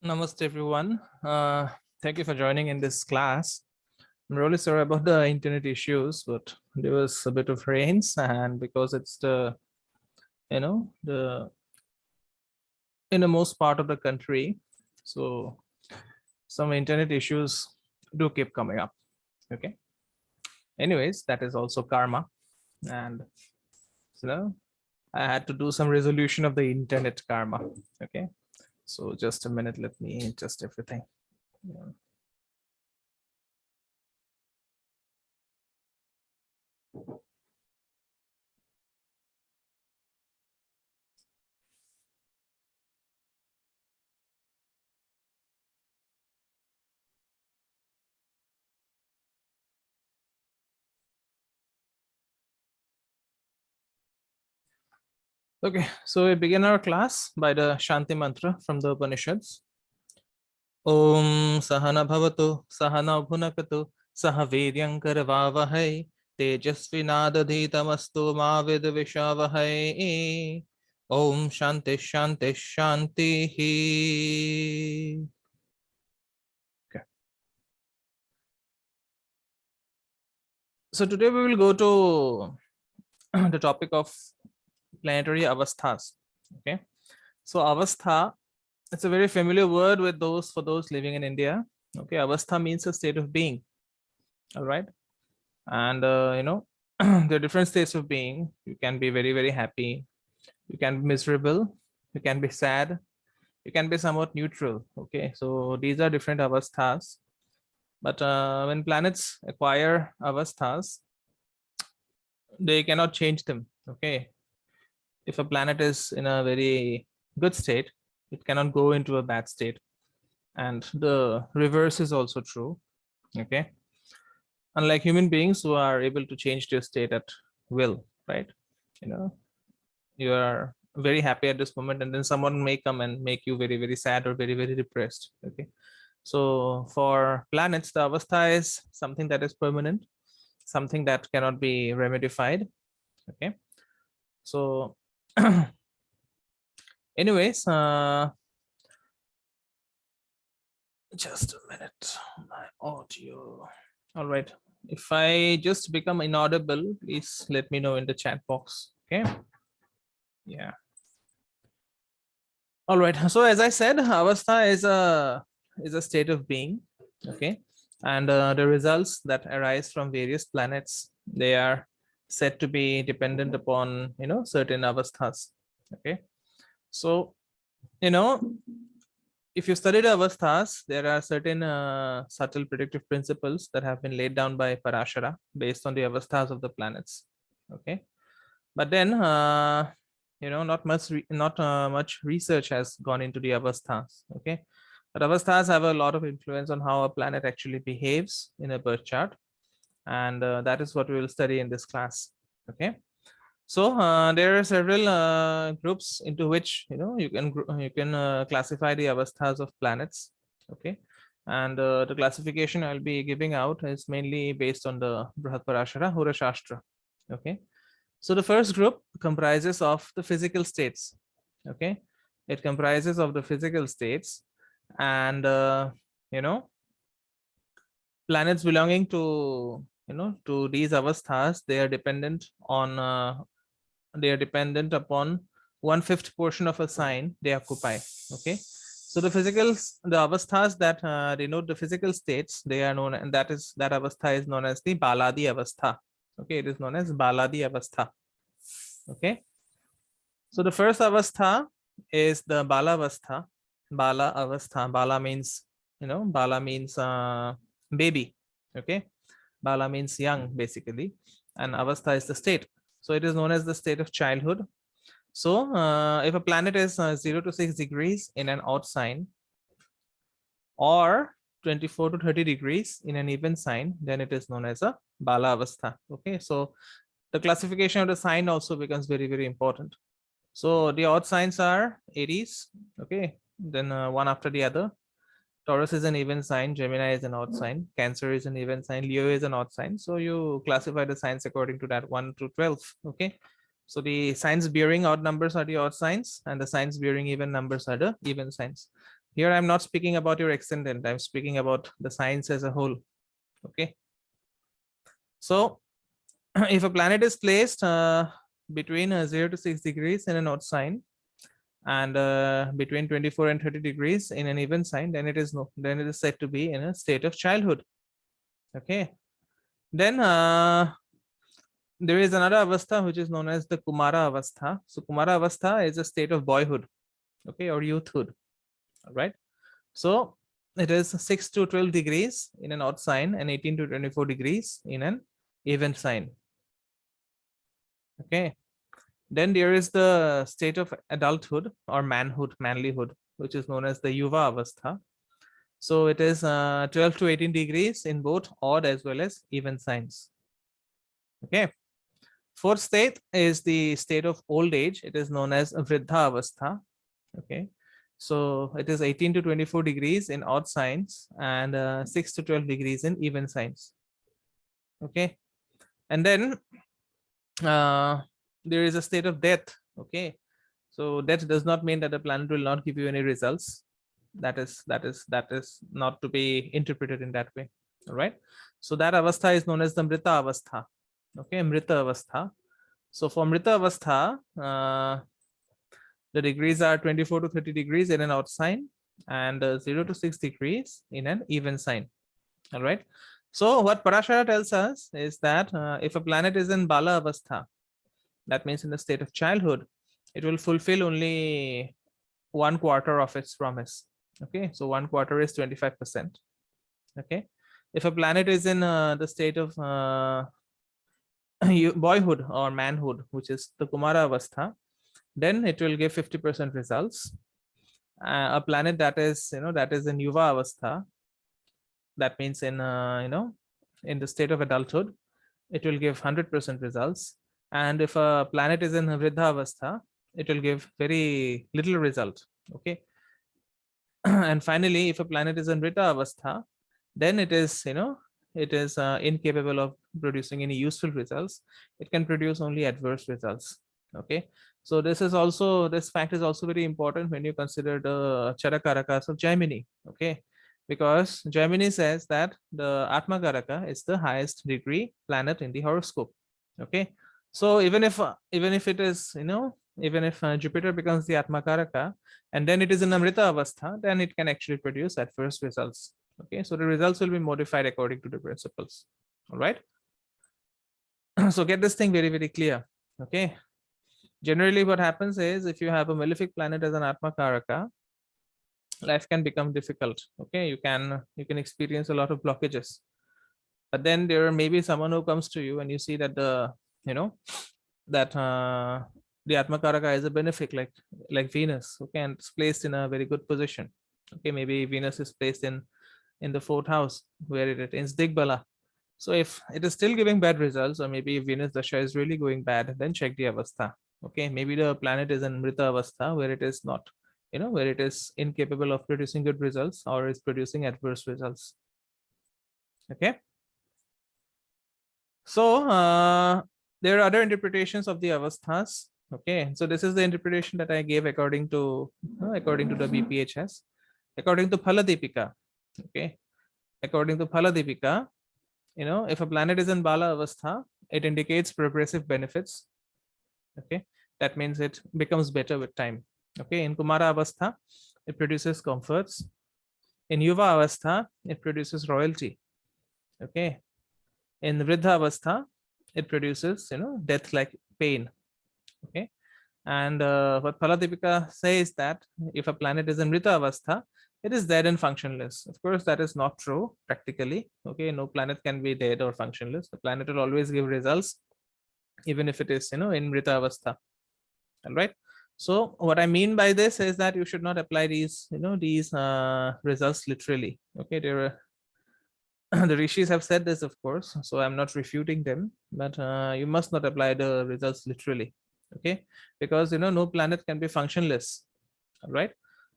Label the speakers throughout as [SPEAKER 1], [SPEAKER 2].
[SPEAKER 1] Namaste, everyone. Thank you for joining in this class. I'm really sorry about the internet issues, but there was a bit of rains, and because it's the innermost part of the country, so some internet issues do keep coming up. Okay. Anyways, that is also karma, and I had to do some resolution of the internet karma. Okay. So just a minute, let me adjust everything. Yeah. Okay, so we begin our class by the Shanti mantra from the Upanishads. Om Sahana Bhavatu Sahana Bhunakatu Saha Viryankar Vavahai Tejasvinadadhitamastu Ma Vidvishavahai. Om Shanti Shanti Shanti. Okay. So today we will go to the topic of planetary avasthas. Okay, so avastha, it's a very familiar word with for those living in India. Okay, avastha means a state of being. All right, and there are different states of being. You can be very, very happy, you can be miserable, you can be sad, you can be somewhat neutral. Okay, so these are different avasthas. But when planets acquire avasthas, they cannot change them. Okay, if a planet is in a very good state, it cannot go into a bad state, and the reverse is also true. Okay, unlike human beings who are able to change their state at will, right? You are very happy at this moment, and then someone may come and make you very, very sad or very, very depressed. Okay, so for planets, the avastha is something that is permanent, something that cannot be remedied. Okay, so anyways, just a minute, my audio. All right, if I just become inaudible, please let me know in the chat box. Okay, yeah. All right, so as I said, avastha is a state of being. Okay, and the results that arise from various planets, they are said to be dependent upon certain avasthas. Okay, so if you study the avasthas, there are certain subtle predictive principles that have been laid down by Parashara based on the avasthas of the planets. Okay, but then not much research has gone into the avasthas. Okay, but avasthas have a lot of influence on how a planet actually behaves in a birth chart, and that is what we will study in this class. Okay, so there are several groups into which you can classify the avasthas of planets. Okay, and the classification I'll be giving out is mainly based on the Brihat Parashara Horashastra. Okay, so the first group comprises of the physical states. Okay, it comprises of the physical states, and planets belonging to to these avasthas, they are dependent upon 1/5 portion of a sign they occupy. Okay, so the avasthas that denote the physical states, they are known, and that avastha is known as the baladi avastha. Okay, it is known as baladi avastha. Okay, so the first avastha is the bala avastha. Bala avastha, bala means baby. Okay, bala means young basically, and avastha is the state, so it is known as the state of childhood. So if a planet is 0 to 6 degrees in an odd sign, or 24 to 30 degrees in an even sign, then it is known as a bala avastha. Okay, so the classification of the sign also becomes very, very important. So the odd signs are Aries. Okay, then one after the other. Taurus is an even sign, Gemini is an odd sign, Cancer is an even sign, Leo is an odd sign. So you classify the signs according to that, 1 to 12. Okay, so the signs bearing odd numbers are the odd signs, and the signs bearing even numbers are the even signs. Here I'm not speaking about your ascendant, I'm speaking about the signs as a whole. Okay, so if a planet is placed between 0 to 6 degrees in an odd sign, and between 24 and 30 degrees in an even sign, then it is said to be in a state of childhood. Okay, then there is another avastha which is known as the Kumara avastha. So Kumara avastha is a state of boyhood, okay, or youthhood. All right, so it is 6 to 12 degrees in an odd sign and 18 to 24 degrees in an even sign. Okay, then there is the state of adulthood or manlyhood, which is known as the Yuva avastha. So it is 12 to 18 degrees in both odd as well as even signs. Okay, fourth state is the state of old age. It is known as Vriddha avastha. Okay, so it is 18 to 24 degrees in odd signs and 6 to 12 degrees in even signs. Okay, and then there is a state of death. Okay, so death does not mean that the planet will not give you any results. That is not to be interpreted in that way. All right, so that avastha is known as the Mrita avastha. Okay, Mrita avastha. So for Mrita avastha, the degrees are 24 to 30 degrees in an odd sign and 0 to 6 degrees in an even sign. All right, so what Parashara tells us is that if a planet is in Bala avastha, that means in the state of childhood, it will fulfill only 1/4 of its promise. Okay, so 1/4 is 25%. Okay, if a planet is in the state of boyhood or manhood, which is the Kumara avastha, then it will give 50% results. A planet that is in Yuva avastha, that means in in the state of adulthood, it will give 100% results. And if a planet is in Vriddha avastha, it will give very little result. Okay, and finally, if a planet is in Vriddha avastha, then it is incapable of producing any useful results. It can produce only adverse results. Okay, so this fact is also very important when you consider the Charakarakas of Jaimini. Okay, because Jaimini says that the Atma Karaka is the highest degree planet in the horoscope. Okay, so even if it is even if Jupiter becomes the Atma Karaka and then it is in Amrita avastha, then it can actually produce adverse results. Okay, so the results will be modified according to the principles. All right, so get this thing very, very clear. Okay, generally what happens is if you have a malefic planet as an Atma Karaka, life can become difficult. Okay, you can experience a lot of blockages, but then there may be someone who comes to you and you see that the the Atma Karaka is a benefic like Venus. Okay, and it's placed in a very good position. Okay, maybe Venus is placed in the 4th house where it attains Digbala. So if it is still giving bad results, or maybe Venus Dasha is really going bad, then check the avastha. Okay, maybe the planet is in Mrita avastha where it is not, where it is incapable of producing good results or is producing adverse results. Okay, so there are other interpretations of the avasthas. Okay, so this is the interpretation that I gave according to the BPHS. According to Phaladipika, okay, according to Phaladipika, if a planet is in Bala avastha, it indicates progressive benefits. Okay, that means it becomes better with time. Okay, in Kumara avastha, it produces comforts. In Yuva avastha, it produces royalty. Okay, in Vriddha avastha, it produces death like pain. Okay, and what Phaladipika says that if a planet is in Mrita avastha, it is dead and functionless. Of course, that is not true practically. Okay, no planet can be dead or functionless. The planet will always give results, even if it is in Mrita avastha. All right. So what I mean by this is that you should not apply these results literally. Okay, there are the rishis have said this, of course, so I'm not refuting them, but you must not apply the results literally. Okay, because no planet can be functionless. All right,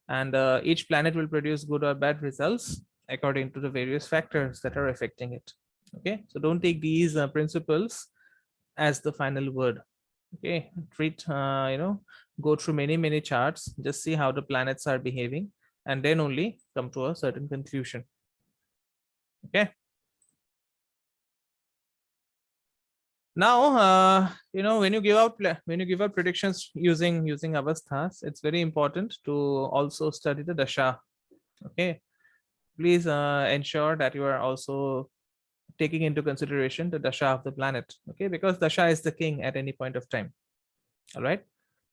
[SPEAKER 1] and each planet will produce good or bad results according to the various factors that are affecting it. Okay, so don't take these principles as the final word. Okay, treat go through many charts, just see how the planets are behaving, and then only come to a certain conclusion. Okay. Now, when you give out predictions using avasthas, it's very important to also study the dasha. Okay, please ensure that you are also taking into consideration the dasha of the planet. Okay, because dasha is the king at any point of time. All right.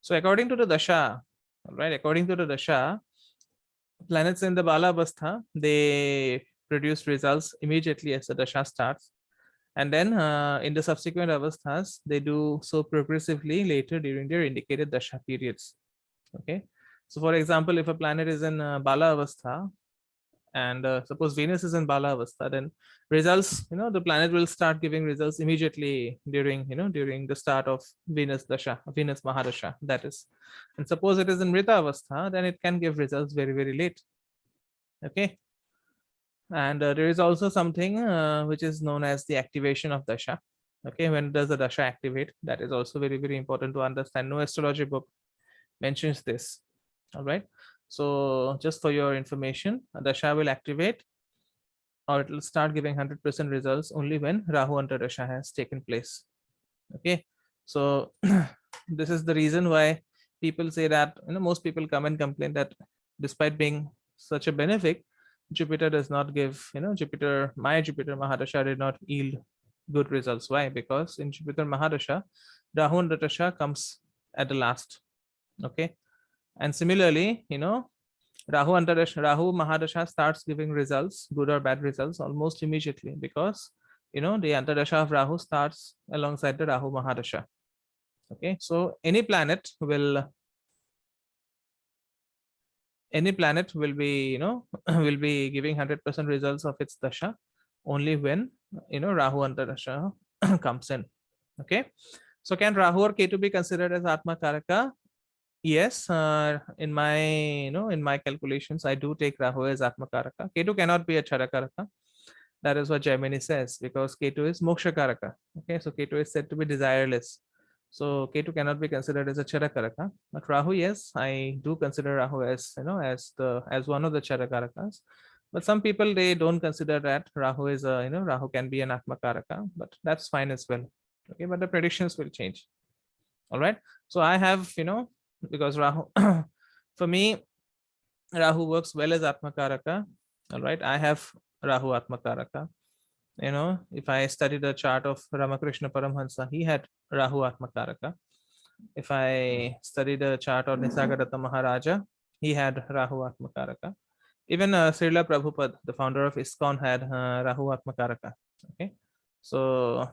[SPEAKER 1] So according to the dasha, planets in the bala avastha, they produce results immediately as the dasha starts. And then in the subsequent avasthas, they do so progressively later during their indicated dasha periods. Okay. So for example, if a planet is in bala avastha, and suppose Venus is in bala avastha, then results, the planet will start giving results immediately during the start of Venus dasha, Venus mahadasha, that is. And suppose it is in mrita avastha, then it can give results very, very late. Okay. And there is also something which is known as the activation of dasha. Okay, when does the dasha activate? That is also very, very important to understand. No astrology book mentions this. All right. So just for your information, a dasha will activate, or it will start giving 100% results only when Rahu Antardasha has taken place. Okay. So this is the reason why people say that, most people come and complain that despite being such a benefic, Jupiter does not give, my Jupiter Mahadasha did not yield good results. Why? Because in Jupiter Mahadasha, Rahu Antardasha comes at the last. Okay. And similarly, Rahu Mahadasha starts giving results, good or bad results, almost immediately, because the Antardasha of Rahu starts alongside the Rahu Mahadasha. Okay, so any planet will be will be giving 100% results of its dasha only when Rahu Antardasha comes in. Okay, so can Rahu or Ketu be considered as Atma Karaka? Yes, in my calculations, I do take Rahu as Atma Karaka. Ketu cannot be a Chara Karaka. That is what Jaimini says, because Ketu is Moksha Karaka. Okay, so Ketu is said to be desireless. So Ketu cannot be considered as a Chara Karaka. But Rahu, yes, I do consider Rahu as as one of the Chara Karakas. But some people, they don't consider that Rahu is a Rahu can be an Atma Karaka, but that's fine as well. Okay, but the predictions will change. All right. So I have because Rahu for me, Rahu works well as Atma Karaka. All right, I have Rahu Atma Karaka. If I study the chart of Ramakrishna Paramhansa, he had Rahu Atma Karaka. If I study the chart of Nisargadatta Maharaja, he had Rahu Atma Karaka. Even Srila Prabhupada, the founder of ISKCON, had Rahu Atma Karaka. Okay, so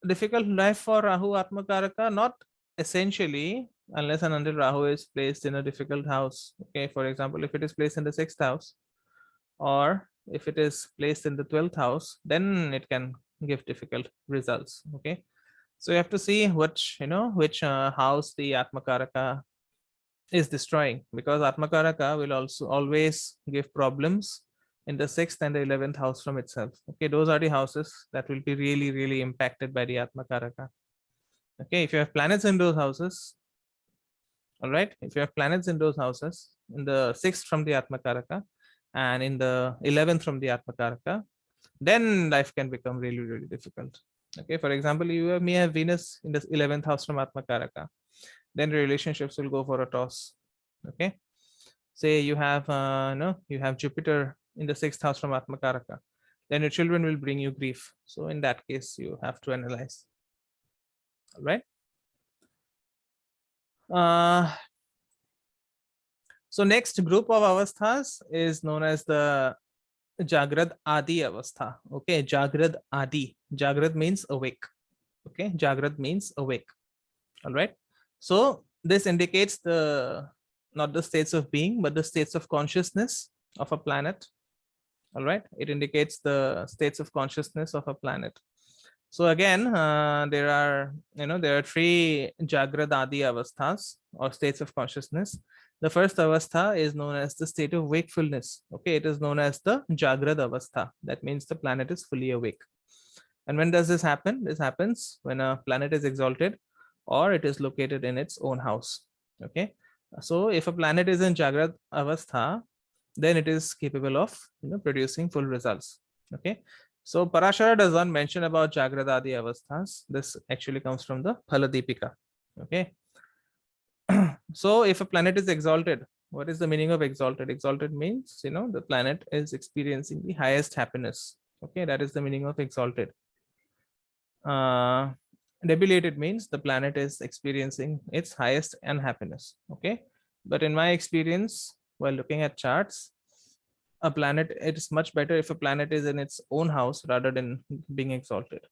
[SPEAKER 1] difficult life for Rahu Atma Karaka, not essentially, unless and until Rahu is placed in a difficult house. Okay, for example, if it is placed in the 6th house, or if it is placed in the 12th house, then it can give difficult results. Okay, so you have to see which house the Atma Karaka is destroying, because Atma Karaka will also always give problems in the 6th and the 11th house from itself. Okay, those are the houses that will be really, really impacted by the Atma Karaka. Okay, if you have planets in those houses, all right, if you have planets in those houses, in the 6th from the Atma Karaka and in the 11th from the Atma Karaka, then life can become really, really difficult. Okay, for example, you may have Venus in the 11th house from Atma Karaka, then relationships will go for a toss. Okay, say you have you have Jupiter in the 6th house from Atma Karaka, then your children will bring you grief. So in that case, you have to analyze. All right. So next group of avasthas is known as the Jagrad Adi avastha. Okay, Jagrad Adi. Jagrad means awake. Okay, Jagrad means awake. All right. So this indicates not the states of being, but the states of consciousness of a planet. All right, it indicates the states of consciousness of a planet. So again, there are 3 Jagrad Adi avasthas, or states of consciousness. The first avastha is known as the state of wakefulness. Okay, it is known as the Jagrad avastha. That means the planet is fully awake. And when does this happen? This happens when a planet is exalted or it is located in its own house. Okay, So if a planet is in Jagrat Avastha, then it is capable of producing full results. Okay. So Parashara does not mention about Jagradadi Avasthas. This actually comes from the Phaladipika. Okay. So if a planet is exalted, what is the meaning of exalted? Exalted means, the planet is experiencing the highest happiness. Okay, that is the meaning of exalted. Debilitated means the planet is experiencing its highest unhappiness. Okay, but in my experience, while looking at charts, a planet, it is much better if a planet is in its own house rather than being exalted.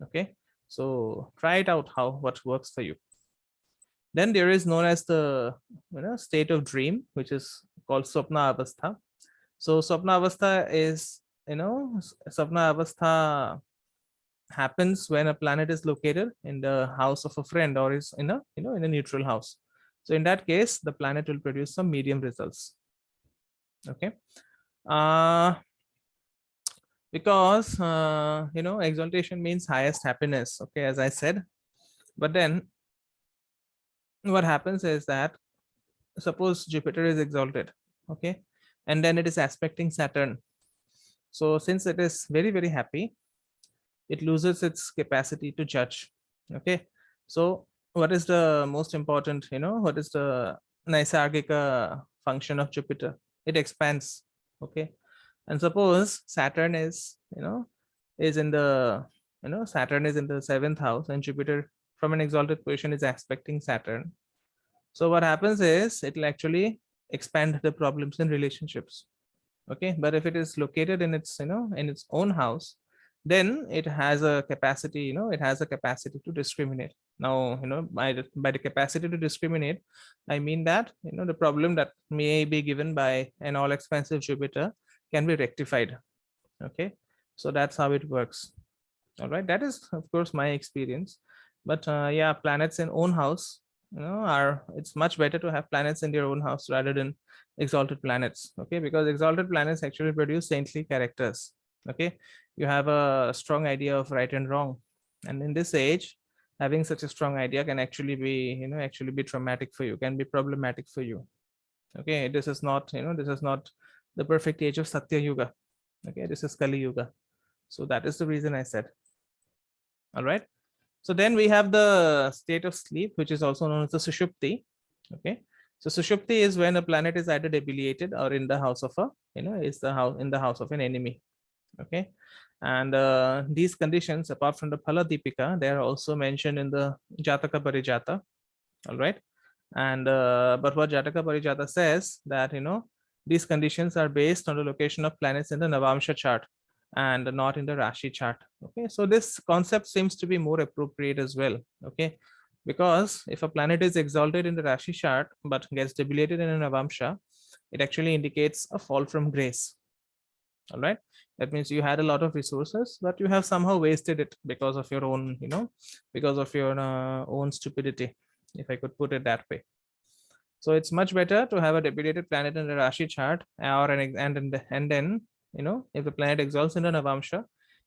[SPEAKER 1] Okay, so try it out, what works for you. Then there is known as the state of dream, which is called Swapna Avastha. So Swapna Avastha is, Swapna Avastha happens when a planet is located in the house of a friend or is in a in a neutral house. So in that case, the planet will produce some medium results. Okay. Because exaltation means highest happiness. Okay, as I said. But then what happens is that, suppose Jupiter is exalted, okay, and then it is aspecting Saturn. So since it is very, very happy, it loses its capacity to judge. Okay. So what is the most important, what is the Naisargika function of Jupiter? It expands. Okay. And suppose Saturn is, is in the, Saturn is in the 7th house and Jupiter from an exalted position is aspecting Saturn. So what happens is it will actually expand the problems in relationships. Okay. But if it is located in its, in its own house, then it has a capacity, it has a capacity to discriminate. Now, by the capacity to discriminate, I mean that, the problem that may be given by an all expansive Jupiter can be rectified. Okay. So that's how it works. All right. That is, of course, my experience. But yeah, planets in own house, it's much better to have planets in their own house rather than exalted planets. Okay. Because exalted planets actually produce saintly characters. Okay. You have a strong idea of right and wrong. And in this age, having such a strong idea can actually be, actually be traumatic for you, can be problematic for you. Okay. This is not, this is not the perfect age of Satya Yuga. Okay. This is Kali Yuga. So that is the reason I said. All right. So then we have the state of sleep, which is also known as the Sushupti. Okay. So Sushupti is when a planet is either debilitated or in the house of a, is the house in the house of an enemy. Okay. And these conditions, apart from the Phala Deepika, they are also mentioned in the Jataka Parijata. All right. And but what Jataka Parijata says that, these conditions are based on the location of planets in the Navamsha chart and not in the Rashi chart. Okay, so this concept seems to be more appropriate as well. Okay, because if a planet is exalted in the Rashi chart but gets debilitated in a Navamsha, it actually indicates a fall from grace. All right, that means you had a lot of resources, but you have somehow wasted it because of your own, because of your own stupidity, if I could put it that way. So it's much better to have a debilitated planet in the Rashi chart, or and then, if the planet exalts in the Navamsha,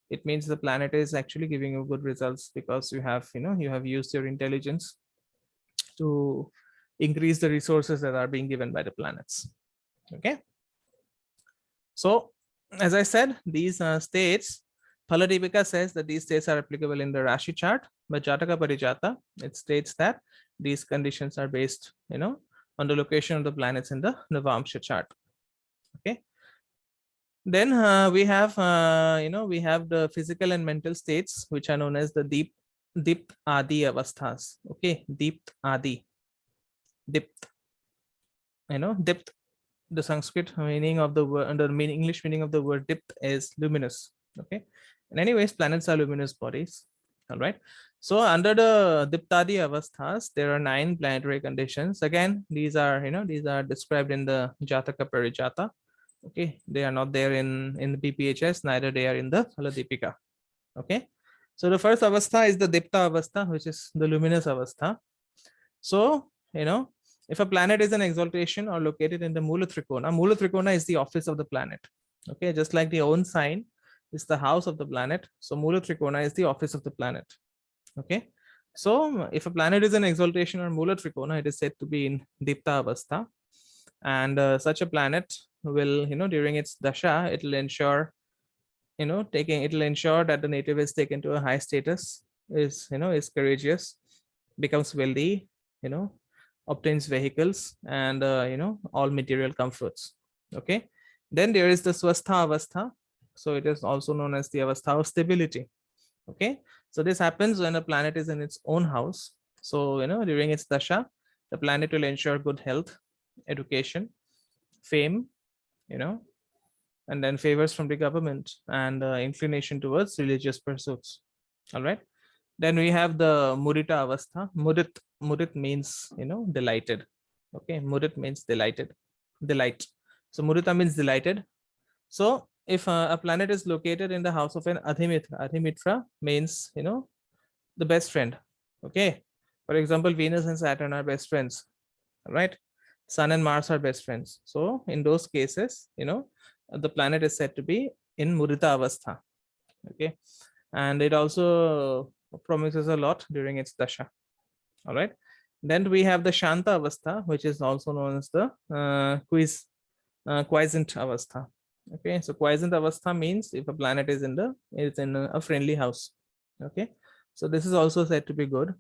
[SPEAKER 1] it means the planet is actually giving you good results because you have, you have used your intelligence to increase the resources that are being given by the planets. Okay. So as I said, these states, Phaladipika says that these states are applicable in the Rashi chart, but Jataka Parijata, it states that these conditions are based, on the location of the planets in the Navamsha chart. Okay. Then we have, we have the physical and mental states, which are known as the Dipt Adi Avasthas. Okay, Dipt Adi. Dipt. Dipt. The Sanskrit meaning of the word, the English meaning of the word dipt is luminous. Okay. And anyways, planets are luminous bodies. All right. So under the Diptadi Avasthas, there are 9 planetary conditions. Again, these are, these are described in the Jataka Parijata. Okay. They are not there in the BPHS, neither they are in the Phaladipika. Okay. So the first Avastha is the Dipta Avastha, which is the luminous Avastha. So, if a planet is an exaltation or located in the Mula Trikona is the office of the planet. Okay, just like the own sign is the house of the planet. So Mula Trikona is the office of the planet. Okay, So if a planet is in exaltation or Mula Trikona, it is said to be in Dipta Avastha. And such a planet will, during its Dasha, it will ensure, it'll ensure that the native is taken to a high status, is courageous, becomes wealthy, obtains vehicles and, all material comforts. Okay. Then there is the Swastha Avastha. So it is also known as the Avastha of stability. Okay, so this happens when a planet is in its own house. So during its dasha, the planet will ensure good health, education, fame, you know and then favors from the government and inclination towards religious pursuits. All right, then we have the mudita avastha. Mudit means delighted. Okay, mudit means delight. So mudita means delighted. So if a planet is located in the house of an adhimitra means, the best friend. Okay. For example, Venus and Saturn are best friends, right? Sun and Mars are best friends. So in those cases, the planet is said to be in Mudita Avastha. Okay. And it also promises a lot during its Dasha. All right. Then we have the Shanta Avastha, which is also known as the quiescent Avastha. Okay, so quiescent avastha means if a planet is in a friendly house. Okay, so this is also said to be good.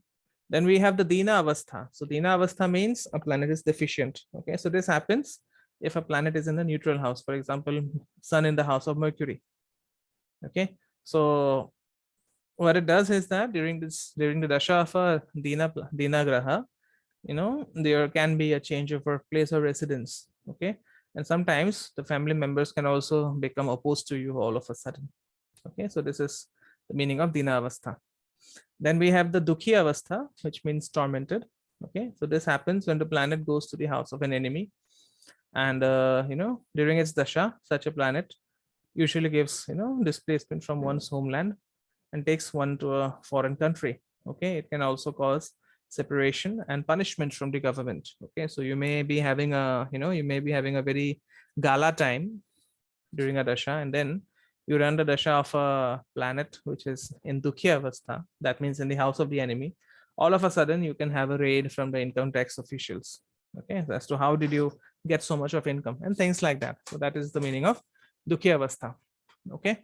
[SPEAKER 1] Then we have the dina avastha. So dina avastha means a planet is deficient. Okay, so this happens if a planet is in a neutral house, for example, sun in the house of Mercury. Okay, so what it does is that during the dasha of a dina graha, there can be a change of workplace or residence. Okay, and sometimes the family members can also become opposed to you all of a sudden. Okay, so this is the meaning of dina avastha. Then we have the dukhi avastha, which means tormented. Okay, so this happens when the planet goes to the house of an enemy, and during its dasha, such a planet usually gives displacement from one's homeland and takes one to a foreign country. Okay, it can also cause separation and punishment from the government. Okay, so you may be having a very gala time during a dasha, and then you run the dasha of a planet which is in dukhya avastha, that means in the house of the enemy. All of a sudden you can have a raid from the income tax officials. Okay, as to how did you get so much of income and things like that. So that is the meaning of dukhya avastha. Okay,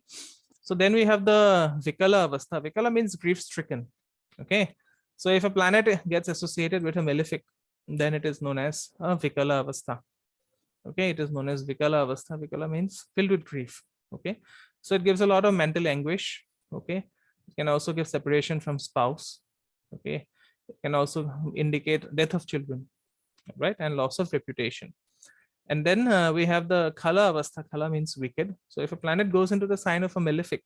[SPEAKER 1] so then we have the vikala avastha. Vikala means grief stricken. Okay, so if a planet gets associated with a malefic, then it is known as a vikala avastha. Okay, it is known as vikala avastha. Vikala means filled with grief. Okay, so it gives a lot of mental anguish. Okay, it can also give separation from spouse. Okay, it can also indicate death of children, right, and loss of reputation. And then we have the khala avastha. Khala means wicked. So if a planet goes into the sign of a malefic,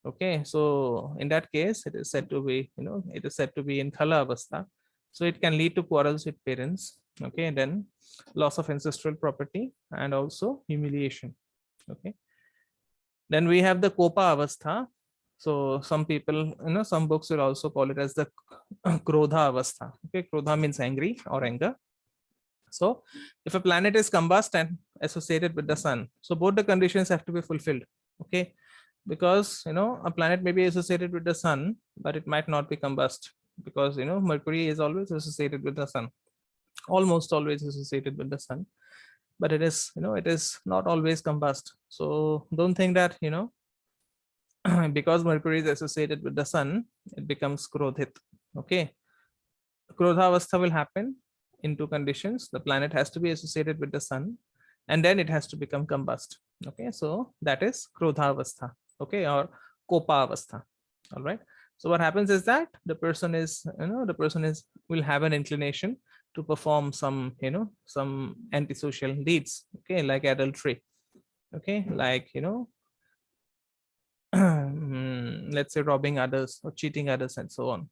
[SPEAKER 1] okay, so in that case, it is said to be, in khala avastha. So it can lead to quarrels with parents. Okay, and then loss of ancestral property and also humiliation. Okay, then we have the kopa avastha. So some people, some books will also call it as the krodha avastha. Okay, krodha means angry or anger. So if a planet is combust and associated with the sun, so both the conditions have to be fulfilled. Okay, because a planet may be associated with the sun, but it might not be combust, because Mercury is always associated with the sun, almost always associated with the sun, but it is not always combust. So don't think that because Mercury is associated with the sun, it becomes krodhit. Okay, krodha avastha will happen in two conditions. The planet has to be associated with the sun, and then it has to become combust. Okay, so that is krodha avastha. Okay, or kopa avastha. All right, so what happens is that the person will have an inclination to perform some antisocial deeds. Okay, like adultery. Okay, like let's say robbing others or cheating others and so on.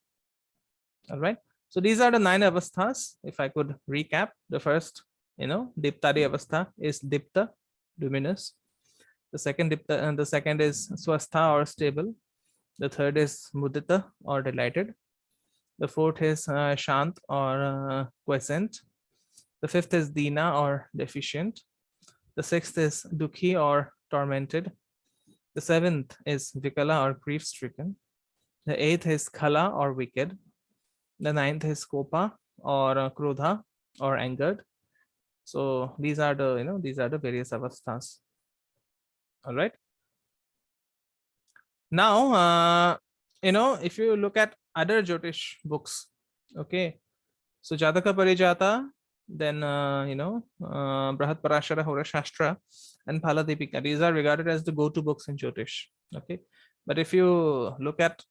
[SPEAKER 1] All right, so these are the 9 avasthas. If I could recap, the first diptadi avastha is dipta, luminous. The second is swastha or stable. The third is mudita or delighted. The fourth is shant or quiescent. The fifth is dina or deficient. The sixth is dukhi or tormented. The seventh is vikala or grief stricken. The eighth is khala or wicked. The ninth is kopa or krodha or angered. So these are the, these are the various avasthas. All right. Now, if you look at other jyotish books, okay, so Jataka Parijata, then Brahat Parashara Horashastra and Phaladipika, these are regarded as the go-to books in Jyotish. Okay, but if you look at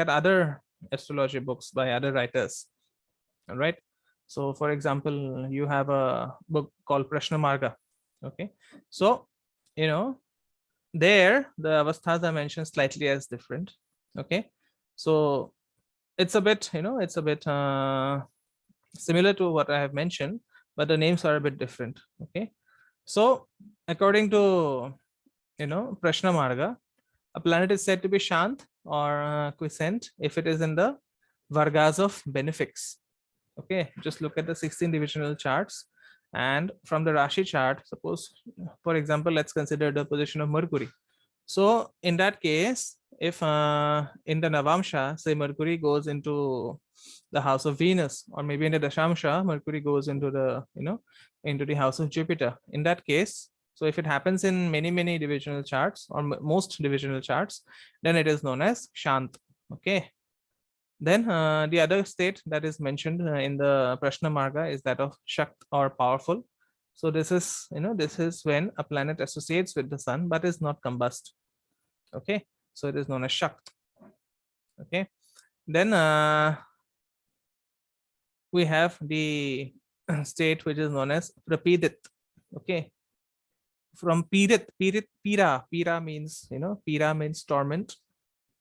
[SPEAKER 1] other astrology books by other writers, all right. So for example, you have a book called Prashna Marga. Okay, so there the avasthas are mentioned slightly as different. Okay, so it's a bit similar to what I have mentioned, but the names are a bit different. Okay, so according to Prashna Marga, a planet is said to be Shant or quiescent if it is in the Vargas of benefics. Okay, just look at the 16 divisional charts, and from the Rashi chart, suppose, for example, let's consider the position of Mercury. So in that case, if in the Navamsha, say Mercury goes into the house of Venus, or maybe in the Dashamsha, Mercury goes into the, into the house of Jupiter. In that case, so if it happens in many divisional charts or most divisional charts, then it is known as Shant. Okay. Then the other state that is mentioned in the Prashna Marga is that of Shakt or powerful. So this is, this is when a planet associates with the sun but is not combust. Okay, so it is known as Shakt. Okay, then we have the state which is known as Prapidit. Okay, from Pirit, Pira means, Pira means torment.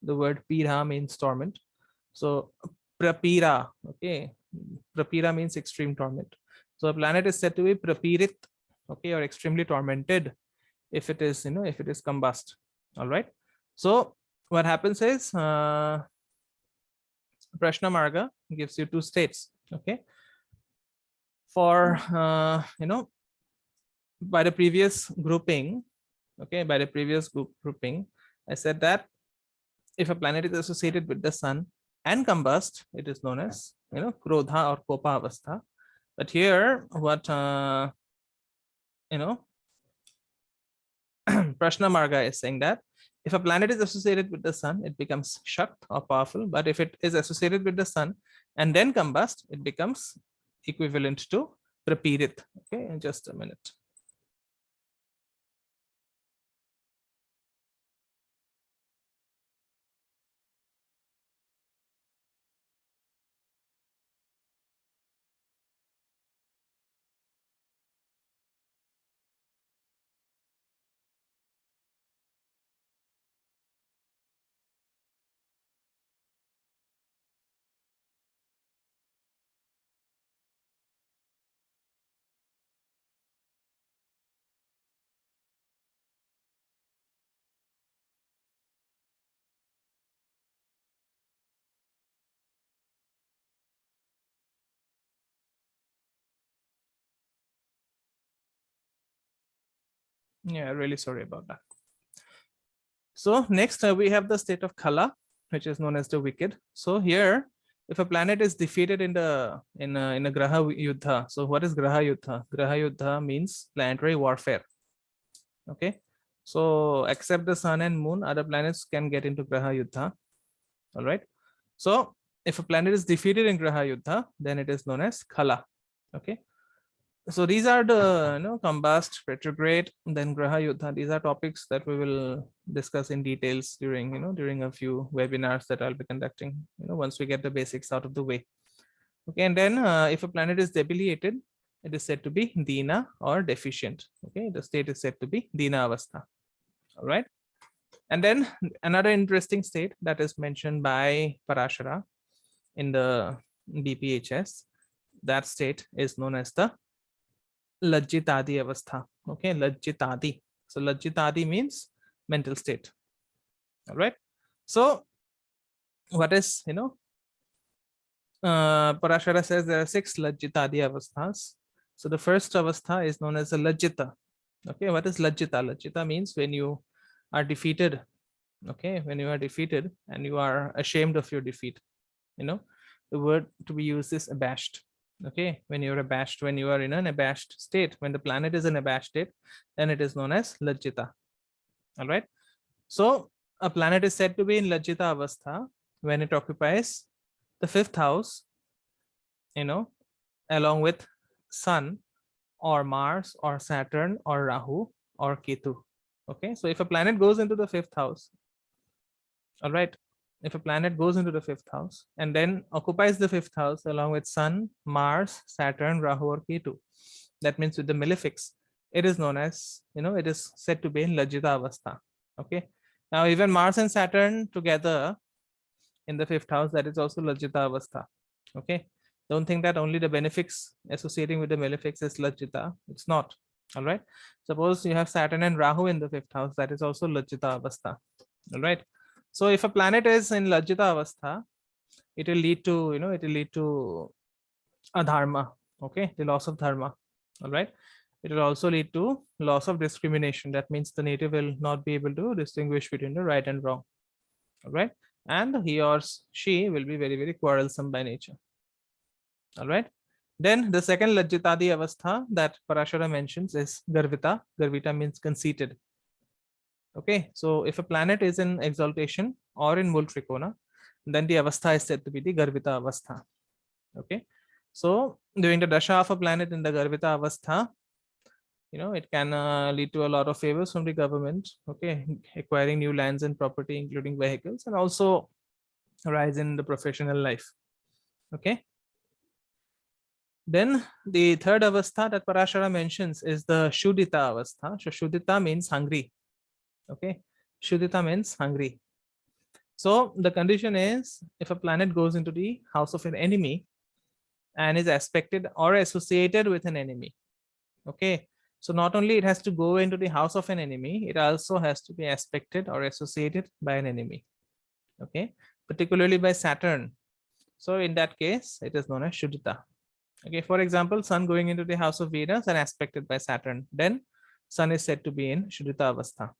[SPEAKER 1] The word Pira means torment. So Prapira, okay, Prapira means extreme torment. So a planet is said to be Prapirit, okay, or extremely tormented if it is, if it is combust. All right. So what happens is Prashna Marga gives you two states. Okay. For by the previous grouping, okay, by the previous grouping, I said that if a planet is associated with the sun and combust, it is known as Krodha or Kopa Avastha. But here, what Prashna Marga is saying that if a planet is associated with the sun, it becomes Shakt or powerful. But if it is associated with the sun and then combust, it becomes equivalent to Prapirit. Okay, in just a minute. Yeah, really sorry about that. So next we have the state of Kala, which is known as the wicked. So here, if a planet is defeated in the in a Graha Yuddha, so what is Graha Yuddha? Graha Yuddha means planetary warfare. Okay, so except the sun and moon, other planets can get into Graha Yuddha. All right. So if a planet is defeated in Graha Yuddha, then it is known as Kala. Okay. So these are the combust, retrograde, then Graha Yuddha. These are topics that we will discuss in details during during a few webinars that I'll be conducting. Once we get the basics out of the way. Okay, and then if a planet is debilitated, it is said to be Dina or deficient. Okay, the state is said to be Dina Avastha. All right, and then another interesting state that is mentioned by Parashara in the BPHS. That state is known as the Lajjitadi Avastha. Okay, Lajjitadi. So Lajjitadi means mental state. All right. So what is, Parashara says there are 6 Lajjitadi Avasthas. So the first Avastha is known as a Lajjita. Okay, what is Lajjita? Lajjita means when you are defeated. Okay, when you are defeated and you are ashamed of your defeat. the word to be used is abashed. Okay, when you're abashed, when you are in an abashed state, when the planet is in abashed state, then it is known as lajjita. All right. So a planet is said to be in lajjita avastha when it occupies the fifth house, along with Sun or Mars or Saturn or Rahu or Ketu. Okay, so if a planet goes into the fifth house, all right, if a planet goes into the fifth house and then occupies the fifth house along with Sun, Mars, Saturn, Rahu, or Ketu, that means with the malefics, it is known as, it is said to be in Lajjita Avastha. Okay, now even Mars and Saturn together in the fifth house, that is also Lajjita Avastha. Okay, don't think that only the benefics associating with the malefics is Lajjita. It's not. All right, suppose you have Saturn and Rahu in the fifth house, that is also Lajjita Avastha. All right, so if a planet is in Lajjita Avastha, it will lead to, it will lead to adharma. Okay, the loss of dharma. All right, it will also lead to loss of discrimination. That means the native will not be able to distinguish between the right and wrong. All right, and he or she will be very, very quarrelsome by nature. All right, then the second Lajjitadi Avastha that Parashara mentions is Garvita. Garvita means conceited. Okay, so if a planet is in exaltation or in Mul Trikona, then the Avastha is said to be the Garvita Avastha. Okay, so during the Dasha of a planet in the Garvita Avastha, it can lead to a lot of favors from the government. Okay, acquiring new lands and property, including vehicles, and also a rise in the professional life. Okay. Then the third avastha that Parashara mentions is the Shudita avastha. So Shudita means hungry. Okay, Shudita means hungry. So the condition is if a planet goes into the house of an enemy and is aspected or associated with an enemy. Okay, so not only it has to go into the house of an enemy, it also has to be aspected or associated by an enemy. Okay, particularly by Saturn. So in that case, it is known as Shudita. Okay, for example, Sun going into the house of Venus and aspected by Saturn, then Sun is said to be in Shudita Avastha.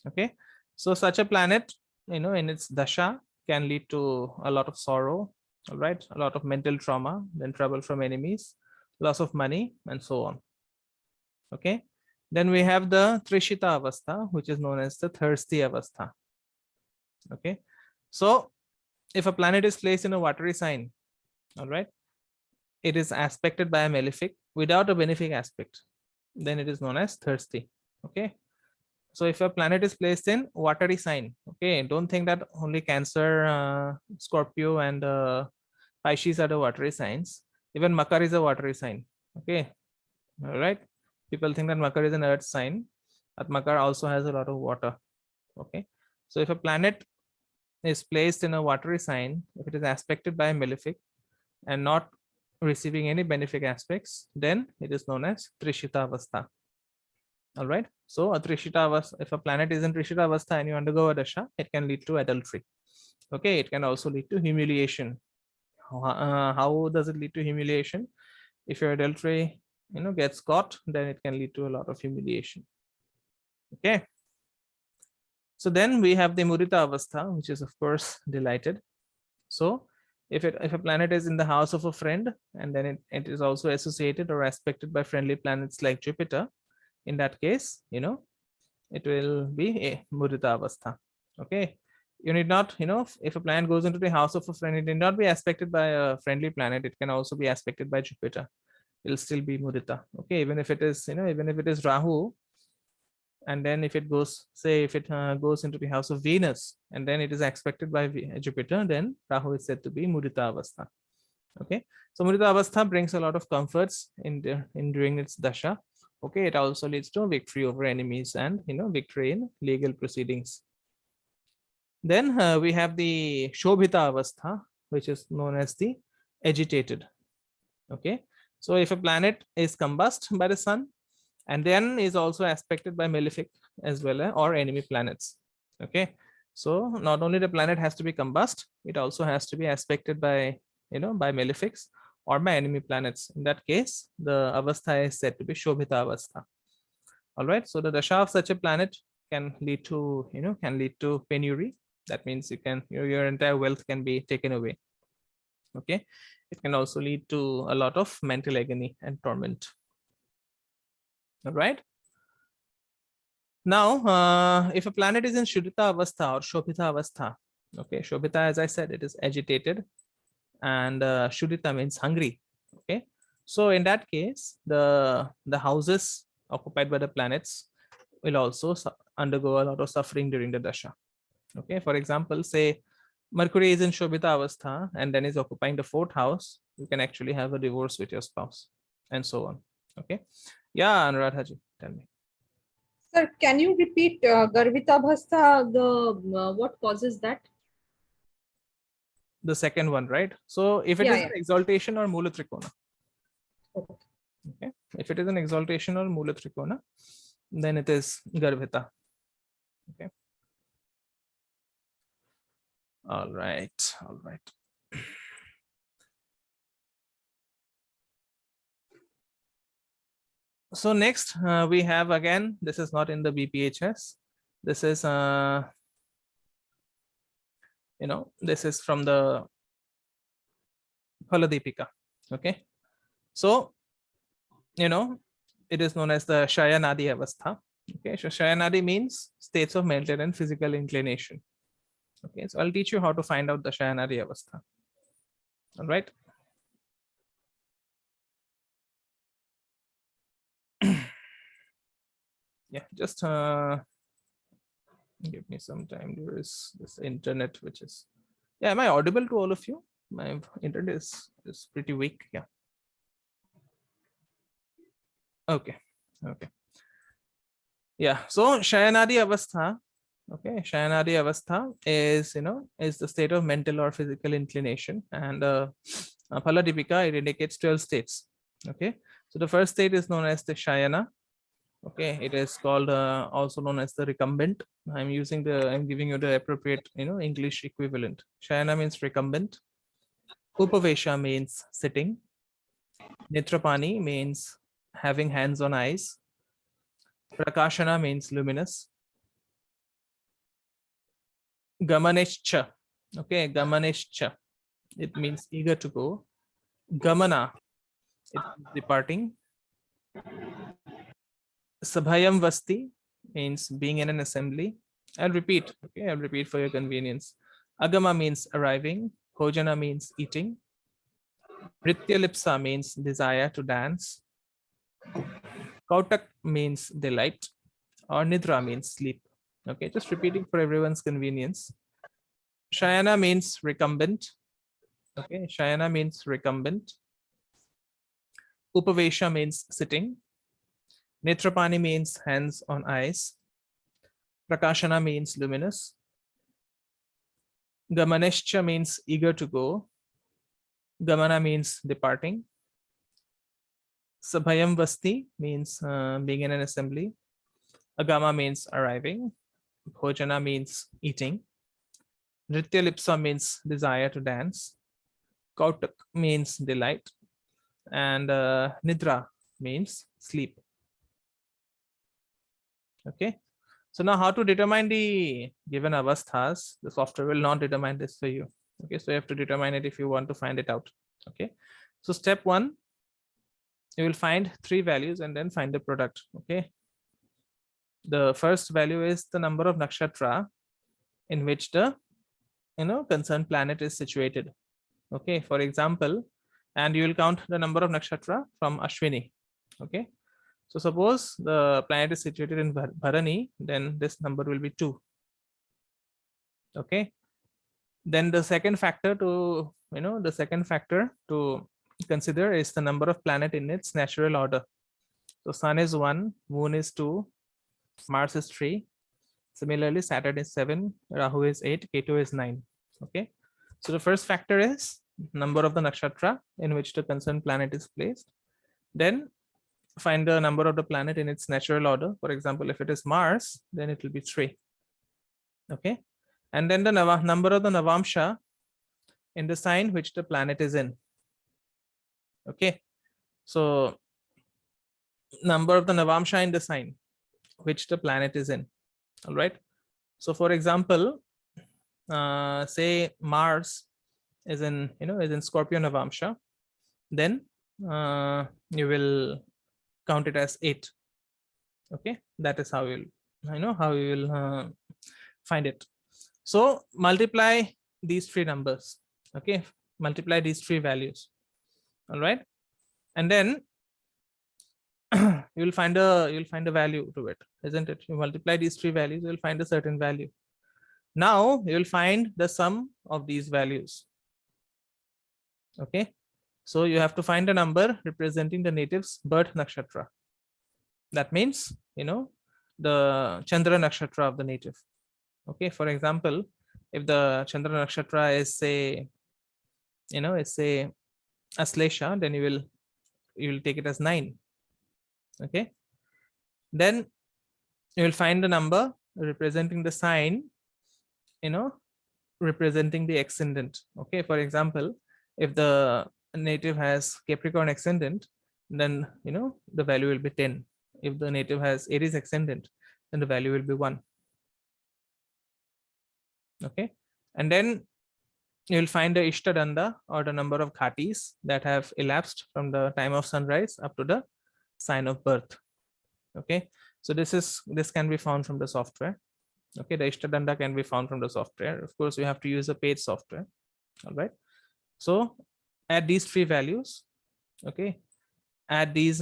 [SPEAKER 1] Okay, so such a planet, in its dasha can lead to a lot of sorrow, all right, a lot of mental trauma, then trouble from enemies, loss of money, and so on. Okay, then we have the Trishita Avastha, which is known as the thirsty Avastha. Okay, so if a planet is placed in a watery sign, all right, it is aspected by a malefic without a benefic aspect, then it is known as thirsty. Okay, so if a planet is placed in watery sign, okay, don't think that only Cancer, Scorpio, and Pisces are the watery signs. Even Makar is a watery sign. Okay, all right, people think that Makar is an earth sign, but Makar also has a lot of water. Okay, so if a planet is placed in a watery sign, if it is aspected by a malefic and not receiving any benefic aspects, then it is known as Trishita Avastha. All right, so a Trishita Avastha, if a planet is in Trishita Avastha and you undergo a dasha, it can lead to adultery. Okay, it can also lead to humiliation. How does it lead to humiliation? If your adultery gets caught, then it can lead to a lot of humiliation. Okay, so then we have the Mudita Avastha, which is of course delighted. So if a planet is in the house of a friend and then it is also associated or aspected by friendly planets like Jupiter, in that case, it will be a Mudita Avastha. Okay, you need not, if a planet goes into the house of a friend, it need not be aspected by a friendly planet. It can also be aspected by Jupiter. It'll still be Mudita. Okay, even if it is, even if it is Rahu, and then if it goes, say if it goes into the house of Venus and then it is expected by Jupiter, then Rahu is said to be Mudita Avastha. Okay, so Mudita Avastha brings a lot of comforts in during its dasha. Okay, it also leads to victory over enemies and victory in legal proceedings. Then we have the Shobhita Avastha, which is known as the agitated. Okay, so if a planet is combust by the sun and then is also aspected by malefic as well or enemy planets. Okay, so not only the planet has to be combust, it also has to be aspected by by malefics or by enemy planets. In that case, the avastha is said to be Shobhita Avastha. All right, so the dasha of such a planet can lead to penury. That means you can your entire wealth can be taken away. Okay, it can also lead to a lot of mental agony and torment. All right. Now, if a planet is in Shuddhita Avastha or Shobhita Avastha, okay, Shobhita, as I said, it is agitated, and Shuddhita means hungry. Okay, so in that case, the houses occupied by the planets will also undergo a lot of suffering during the dasha. Okay, for example, say Mercury is in Shobhita Avastha and then is occupying the 4th house, you can actually have a divorce with your spouse, and so on. Okay, yeah, Anuradhaji, tell me.
[SPEAKER 2] Sir, can you repeat Garvita Bhasta, what causes that?
[SPEAKER 1] The second one, right? So if it is an exaltation or Mula Trikona. Okay, if it is an exaltation or Mula Trikona, then it is Garvita. Okay. All right. All right. So next we have, again, this is not in the BPHS. This is, this is from the Phaladipika. Okay. So, it is known as the Shayanadi Avastha. Okay. So Shayanadi means states of mental and physical inclination. Okay. So I'll teach you how to find out the Shayanadi Avastha. All right. Yeah, just give me some time. There is this internet which is, yeah, am I audible to all of you? My internet is pretty weak. Yeah. Okay. Okay. Yeah. So Shayanadi Avastha. Okay. Shayanadi Avastha is, is the state of mental or physical inclination, and Phaladipika, it indicates 12 states. Okay. So the first state is known as the Shayana. Okay, it is called also known as the recumbent. I'm giving you the appropriate English equivalent. Shayana means recumbent. Upavesha means sitting. Netrapani means having hands on eyes. Prakashana means luminous. Gamaneshcha, okay, Gamaneshcha, it means eager to go. Gamana, it means departing. Sabhayam Vasti means being in an assembly. I'll repeat, okay, I'll repeat for your convenience. Agama means arriving. Bhojana means eating. Nrityalipsa means desire to dance. Kautak means delight, or Nidra means sleep. Okay, just repeating for everyone's convenience. Shayana means recumbent. Okay, Shayana means recumbent. Upavesha means sitting. Netrapani means hands on eyes. Prakashana means luminous. Gamaneshcha means eager to go. Gamana means departing. Sabhayam Vasti means being in an assembly. Agama means arriving. Bhojana means eating. Nrityalipsa means desire to dance. Kautak means delight. And Nidra means sleep. Okay. So now how to determine the given avasthas? The software will not determine this for you. Okay. So you have to determine it if you want to find it out. Okay. So step 1, you will find 3 values and then find the product. Okay. The first value is the number of nakshatra in which the concerned planet is situated. Okay. For example, and you will count the number of nakshatra from Ashwini. Okay. So suppose the planet is situated in Bharani, then this number will be 2. Okay. Then the second factor to consider is the number of planet in its natural order. So Sun is 1, Moon is 2, Mars is 3. Similarly, Saturn is 7, Rahu is 8, Ketu is 9. Okay. So the first factor is number of the nakshatra in which the concerned planet is placed. Then find the number of the planet in its natural order. For example, if it is Mars, then it will be 3. Okay. And then the number of the Navamsha in the sign which the planet is in. Okay. So number of the Navamsha in the sign which the planet is in. All right. So for example, say Mars is in, is in Scorpio Navamsha, then you will count it as 8. Okay, that is how you will find it. So multiply these three numbers. Okay, multiply these three values. All right, and then you'll find a value to it, isn't it? You multiply these three values, you'll find a certain value. Now you'll find the sum of these values. Okay, so you have to find a number representing the native's birth nakshatra. That means, the Chandra nakshatra of the native. Okay, for example, if the Chandra nakshatra is say, is say Aslesha, then you will take it as 9. Okay, then you will find the number representing the sign, representing the ascendant. Okay, for example, if the native has Capricorn ascendant, then the value will be 10. If the native has Aries ascendant, then the value will be 1. Okay, and then you'll find the Ishtadanda, or the number of ghatis that have elapsed from the time of sunrise up to the sign of birth. Okay, so this can be found from the software. Okay, the Ishtadanda can be found from the software. Of course, you have to use a paid software. All right, so add these three values. Okay, add these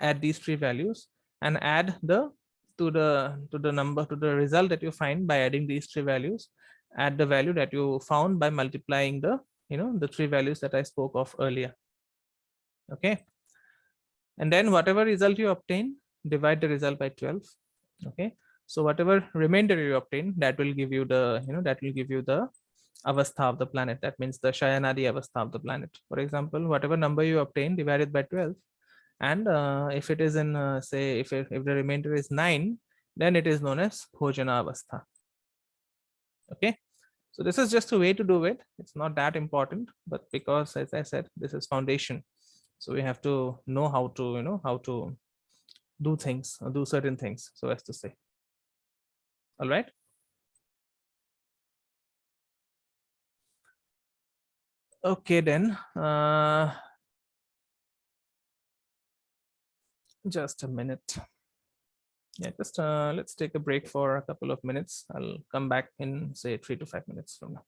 [SPEAKER 1] add these three values and add to the result that you find by adding these three values. Add the value that you found by multiplying the the three values that I spoke of earlier. Okay, and then whatever result you obtain, divide the result by 12. Okay, so whatever remainder you obtain, that will give you the avastha of the planet. That means the shayanadi avastha of the planet. For example, whatever number you obtain, divide it by 12, and if it is in say if the remainder is 9, then it is known as bhojana avastha. Okay, so this is just a way to do it. It's not that important, but because, as I said, this is foundation, so we have to know how to do things, do certain things, so as to say. All right, okay, then just a minute. Yeah, just let's take a break for a couple of minutes. I'll come back in say 3 to 5 minutes from now.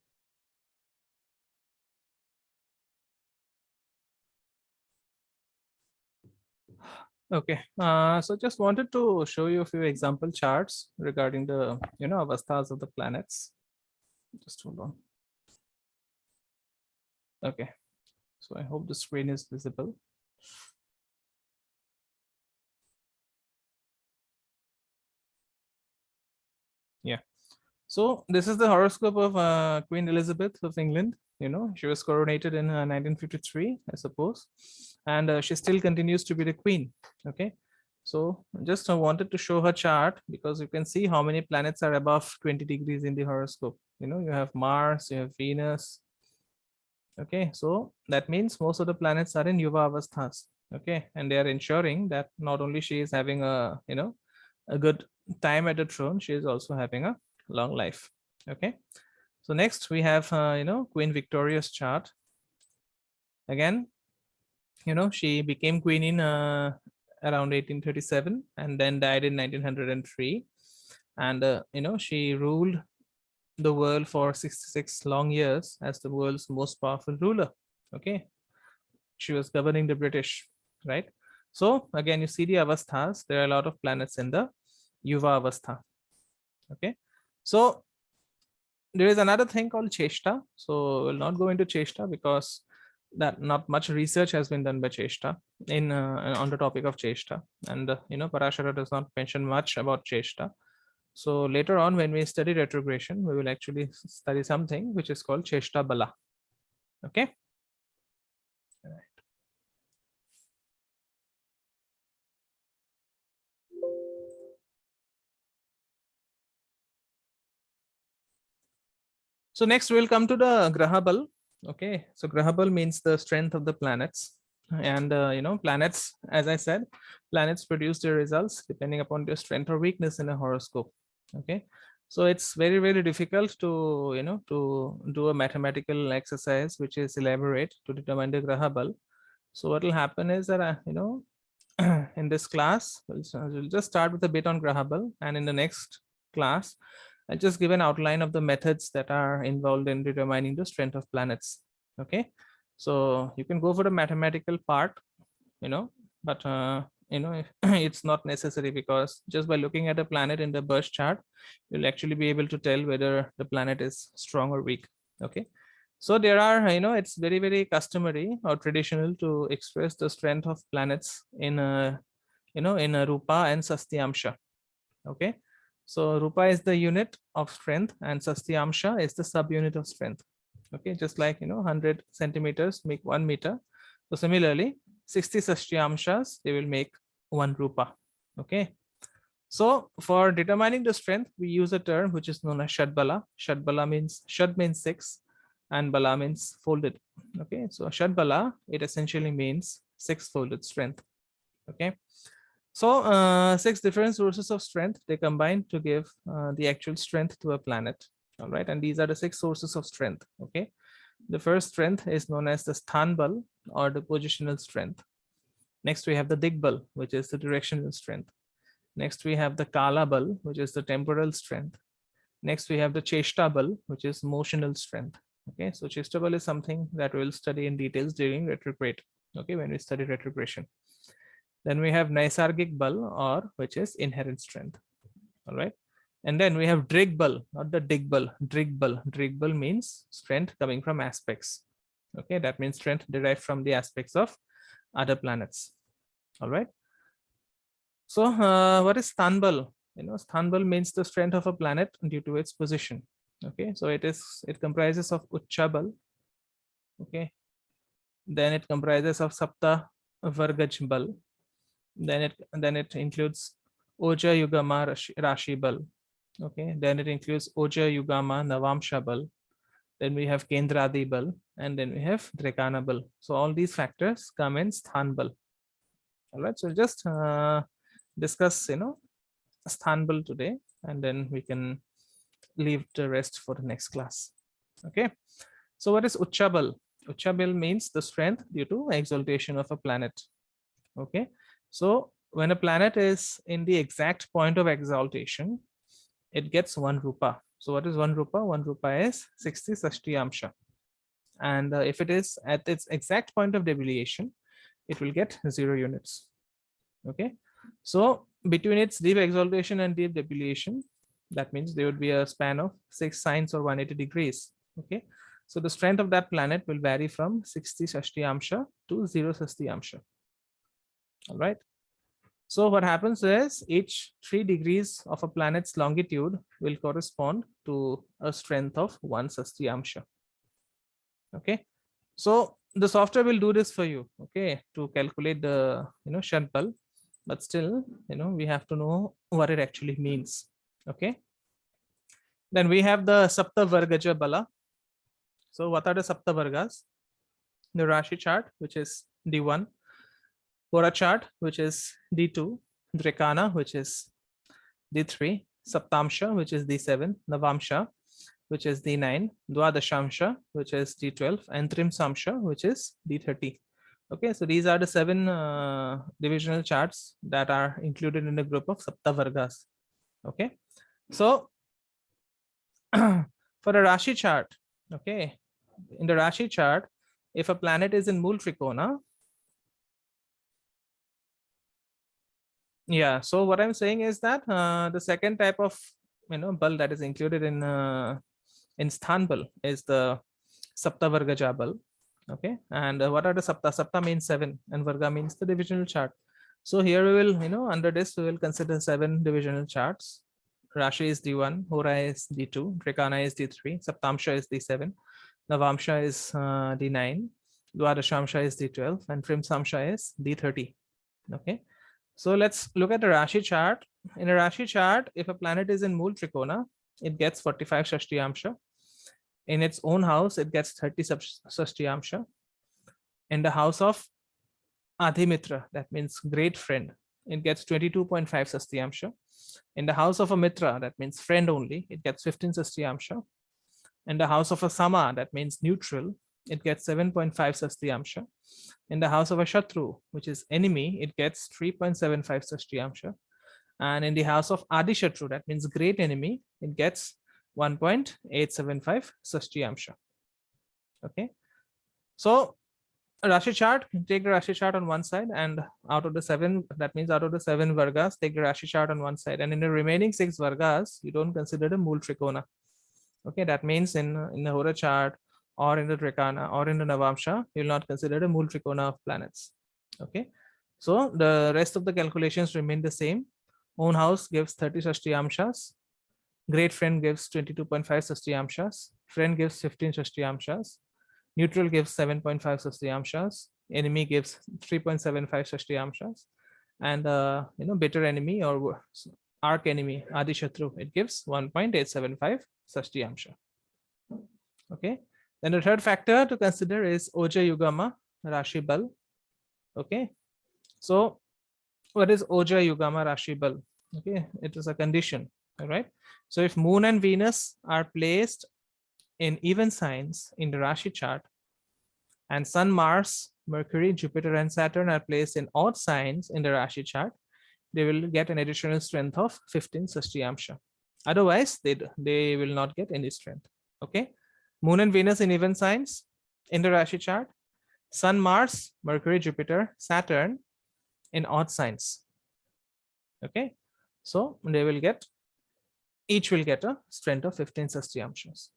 [SPEAKER 1] Okay, so just wanted to show you a few example charts regarding the avasthas of the planets. Just hold on. Okay, so I hope the screen is visible. Yeah, so this is the horoscope of Queen Elizabeth of England. She was coronated in 1953, I suppose, and she still continues to be the queen. Okay, so just wanted to show her chart, because you can see how many planets are above 20 degrees in the horoscope. You have Mars, you have Venus. Okay, so that means most of the planets are in Yuva Avasthas. Okay, and they are ensuring that not only she is having a a good time at the throne, she is also having a long life. Okay, so next we have Queen Victoria's chart. Again, she became queen in around 1837 and then died in 1903, and she ruled the world for 66 long years as the world's most powerful ruler. Okay, she was governing the British, right? So again, you see the avasthas, there are a lot of planets in the Yuva Avastha. Okay, so there is another thing called Cheshta. So we'll not go into Cheshta because that not much research has been done by Cheshta in on the topic of Cheshta, and Parashara does not mention much about Cheshta. So later on, when we study retrogression, we will actually study something which is called Cheshta Bala. Okay. All right. So next we'll come to the Grahabal. Okay, so Grahabal means the strength of the planets, and planets, as I said, planets produce their results depending upon their strength or weakness in a horoscope. Okay, So it's very, very difficult to, to do a mathematical exercise which is elaborate to determine the Graha Bal. So what will happen is that, in this class, we'll just start with a bit on Graha Bal, and in the next class, I'll just give an outline of the methods that are involved in determining the strength of planets. Okay, so you can go for the mathematical part, but it's not necessary, because just by looking at a planet in the birth chart, you'll actually be able to tell whether the planet is strong or weak. Okay, so there are, it's very, very customary or traditional to express the strength of planets in a, in a rupa and sastyamsha. Okay, so rupa is the unit of strength and sastyamsha is the subunit of strength. Okay, just like 100 centimeters make 1 meter. So similarly, 60 sastyamshas, they will make 1 rupa. Okay, so for determining the strength, we use a term which is known as shadbala. Shadbala means, shad means 6 and bala means folded. Okay, so shadbala, it essentially means 6 folded strength. Okay, so 6 different sources of strength, they combine to give the actual strength to a planet. All right, and these are the 6 sources of strength. Okay, the first strength is known as the sthan bal, or the positional strength. Next we have the digbal, which is the directional strength. Next we have the kala bal, which is the temporal strength. Next we have the cheshta bal, which is motional strength. Okay, so cheshta bal is something that we'll study in details during retrograde. Okay, when we study retrogression. Then we have naisargic bal, or which is inherent strength. All right, and then we have drigbal, not the digbal, drigbal. Drigbal means strength coming from aspects. Okay, that means strength derived from the aspects of other planets. All right, so what is sthanbal? Sthanbal means the strength of a planet due to its position. Okay, so it comprises of uchchabal. Okay, then it comprises of sapta vargaj bal. Then it includes oja yugama rashibal. Okay, then it includes oja yugama navamsha bal. Then we have kendradi bal, and then we have drekana bal. So all these factors come in sthan bal. All right, so just discuss sthan bal today, and then we can leave the rest for the next class. Okay, so what is uchchabal? Uchchabal means the strength due to exaltation of a planet. Okay, so when a planet is in the exact point of exaltation, it gets 1 rupa. So what is 1 rupa? 1 rupa is 60 sastyamsha. And if it is at its exact point of deviation, it will get 0 units. Okay, so between its deep exaltation and deep debilation, that means there would be a span of 6 signs or 180 degrees. Okay, so the strength of that planet will vary from 60 sastyamsha to 0 sastyamsha. All right, so what happens is each 3 degrees of a planet's longitude will correspond to a strength of 1 sastyamsha. Okay, so the software will do this for you, okay, to calculate the shadbal, but still we have to know what it actually means. Okay, then we have the sapta vargaja bala. So what are the sapta vargas? The Rashi chart, which is D1, Hora chart, which is D2, Drekana, which is D3, Saptamsha, which is D7, Navamsha, which is D9, Dwadashamsha, which is D12, and Trimsamsha, which is D30. Okay, so these are the 7 divisional charts that are included in the group of Saptavargas. Okay, so for a Rashi chart, okay, in the Rashi chart, if a planet is in Mool Trikona, yeah, so what I'm saying is that the second type of bal that is included in sthan bal is the saptavargaja bal. Okay, and what are the sapta? Sapta means 7 and varga means the divisional chart. So here we will under this we will consider 7 divisional charts. Rashi is D1, Hora is D2, Drekana is D3, Saptamsha is D7, Navamsha is D9, Dwadashamsha is D12, and Trimsamsha is D30. Okay, so let's look at the Rashi chart. In a Rashi chart, if a planet is in Mool Trikona, it gets 45 Shashtiyamsha. In its own house, it gets 30 Shashtiyamsha. In the house of Adhimitra, that means great friend, it gets 22.5 Shashtiyamsha. In the house of a Mitra, that means friend only, it gets 15 Sastriyamsha. In the house of a Sama, that means neutral, it gets 7.5 Sastriyamsha. In the house of a Shatru, which is enemy, it gets 3.75 Sastriyamsha. And in the house of Adi Shatru, that means great enemy, it gets 1.875 Sastriyamsha. Okay. So Rashi chart, take the Rashi chart on one side, and out of the 7, that means out of the 7 Vargas, take the Rashi chart on one side, and in the remaining 6 Vargas, you don't consider the Mool Trikona. Okay, that means in the Hora chart or in the Trikana or in the Navamsha, you will not consider the Mool Trikona of planets. Okay, so the rest of the calculations remain the same. Own house gives 30 Sastriyamshas. Great friend gives 22.5 Sastriyamshas. Friend gives 15 Sastriyamshas. Neutral gives 7.5 Sastriyamshas. Enemy gives 3.75 Sastriyamshas. And bitter enemy or arch enemy, Adi Shatru, it gives 1.875 Sastriyamsha. Okay. Then the third factor to consider is Oja Yugama Rashibal. Okay. So what is Oja Yugama Rashibal? Okay, it is a condition. All right. So if Moon and Venus are placed in even signs in the Rashi chart, and Sun, Mars, Mercury, Jupiter, and Saturn are placed in odd signs in the Rashi chart, they will get an additional strength of 15 Sastriyamsha. Otherwise, they will not get any strength. Okay. Moon and Venus in even signs in the Rashi chart, Sun, Mars, Mercury, Jupiter, Saturn in odd signs. Okay. So they will get, each will get a strength of 15 Sastriyamshas.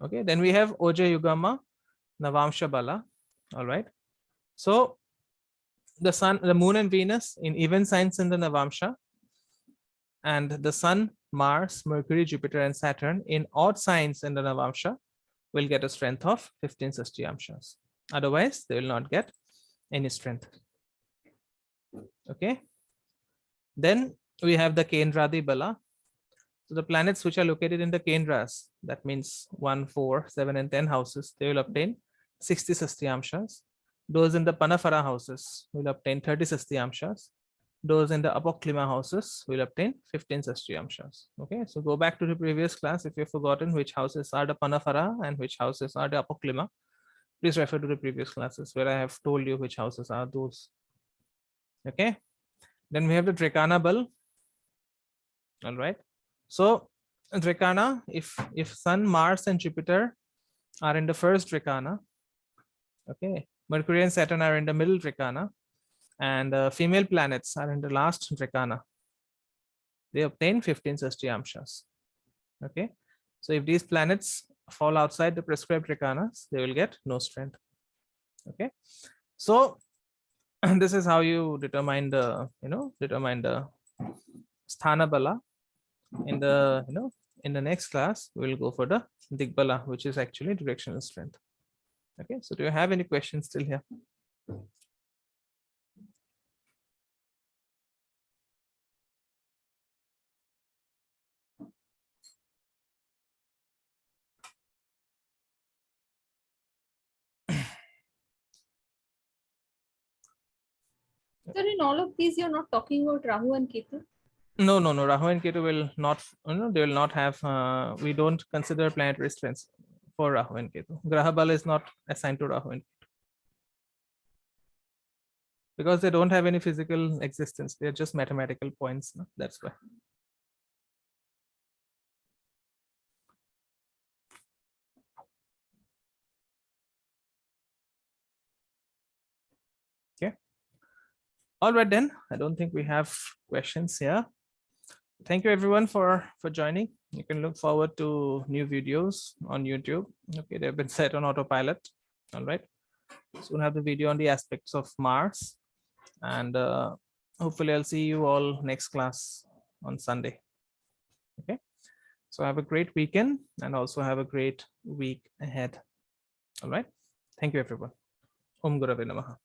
[SPEAKER 1] Okay. Then we have Oja Yugama Navamsha Bala. All right. So the Sun, the Moon and Venus in even signs in the Navamsha, and the Sun, Mars, Mercury, Jupiter, and Saturn in odd signs in the Navamsha will get a strength of 15 Sastriyamshas. Otherwise, they will not get any strength. Okay. Then we have the Kendradi Bala. So the planets which are located in the Kendras, that means 1, 4, 7, and 10 houses, they will obtain 60 Sastriyamshas. Those in the Panafara houses will obtain 30 Sastriyamshas. Those in the Apoklima houses will obtain 15 Sastriyamshas. Okay, so go back to the previous class if you've forgotten which houses are the Panafara and which houses are the Apoklima. Please refer to the previous classes where I have told you which houses are those. Okay, then we have the Trekana Bal. All right. So Trekana, if Sun, Mars, and Jupiter are in the first Trekana, okay, Mercury and Saturn are in the middle Trekana, and female planets are in the last Trekana, they obtain 15 Sastriyamshas. Okay, so if these planets fall outside the prescribed Trekanas, they will get no strength. Okay, so this is how you determine the Sthana Bala. In the in the next class we will go for the Digbala, which is actually directional strength. Okay, so do you have any questions still here?
[SPEAKER 2] Sir, in all of these, you're not talking about Rahu and Ketu?
[SPEAKER 1] No. Rahu and Ketu will not, they will not have, we don't consider planetary strengths for Rahu and Ketu. Graha Bala is not assigned to Rahu and Ketu because they don't have any physical existence. They're just mathematical points. No? That's why. Okay. All right, then. I don't think we have questions here. Thank you everyone for joining. You can look forward to new videos on YouTube. Okay, they've been set on autopilot. All right. Soon have the video on the aspects of Mars, and hopefully I'll see you all next class on Sunday. Okay, so have a great weekend and also have a great week ahead. All right, thank you everyone. Om Gurave Namaha.